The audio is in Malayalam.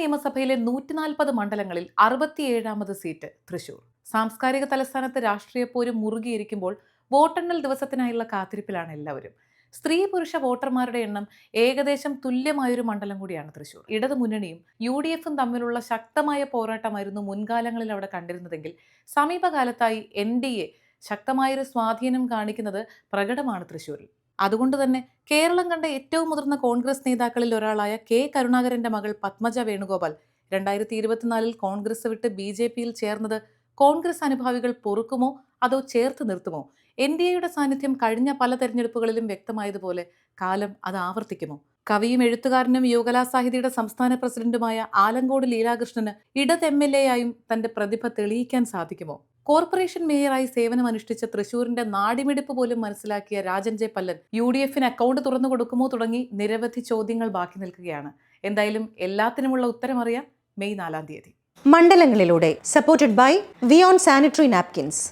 നിയമസഭയിലെ 140 മണ്ഡലങ്ങളിൽ 67ാമത് സീറ്റ് തൃശൂർ. സാംസ്കാരിക തലസ്ഥാനത്ത് രാഷ്ട്രീയ പോരും മുറുകിയിരിക്കുമ്പോൾ വോട്ടെണ്ണൽ ദിവസത്തിനായുള്ള കാത്തിരിപ്പിലാണ് എല്ലാവരും. സ്ത്രീ പുരുഷ വോട്ടർമാരുടെ എണ്ണം ഏകദേശം തുല്യമായൊരു മണ്ഡലം കൂടിയാണ് തൃശൂർ. ഇടതു മുന്നണിയും UDFും തമ്മിലുള്ള ശക്തമായ പോരാട്ടമായിരുന്നു മുൻകാലങ്ങളിൽ അവിടെ കണ്ടിരുന്നതെങ്കിൽ സമീപകാലത്തായി NDA ശക്തമായൊരു സ്വാധീനം കാണിക്കുന്നത് പ്രകടമാണ് തൃശൂരിൽ. അതുകൊണ്ട് തന്നെ കേരളം കണ്ട ഏറ്റവും മുതിർന്ന കോൺഗ്രസ് നേതാക്കളിൽ ഒരാളായ K. കരുണാകരന്റെ മകൾ പത്മജ വേണുഗോപാൽ 2024 കോൺഗ്രസ് വിട്ട് BJPയിൽ ചേർന്നത് കോൺഗ്രസ് അനുഭാവികൾ പൊറുക്കുമോ അതോ ചേർത്ത് നിർത്തുമോ? NDAയുടെ സാന്നിധ്യം കഴിഞ്ഞ പല തെരഞ്ഞെടുപ്പുകളിലും വ്യക്തമായതുപോലെ കാലം അത് ആവർത്തിക്കുമോ? കവിയും എഴുത്തുകാരനും യുവകലാസാഹിതിയുടെ സംസ്ഥാന പ്രസിഡന്റുമായ ആലങ്കോട് ലീലാകൃഷ്ണന് ഇടത് MLA ആയും തന്റെ പ്രതിഭ തെളിയിക്കാൻ സാധിക്കുമോ? കോർപ്പറേഷൻ മേയറായി സേവനമനുഷ്ഠിച്ച തൃശൂരിന്റെ നാടിമിടിപ്പ് പോലും മനസ്സിലാക്കിയ രാജൻ ജെ പല്ലൻ UDFന് അക്കൗണ്ട് തുറന്നു കൊടുക്കുമോ തുടങ്ങി നിരവധി ചോദ്യങ്ങൾ ബാക്കി നിൽക്കുകയാണ്. എന്തായാലും എല്ലാത്തിനുമുള്ള ഉത്തരം അറിയാം മെയ് 4 മണ്ഡലങ്ങളിലൂടെ. Supported by Vion sanitary napkins.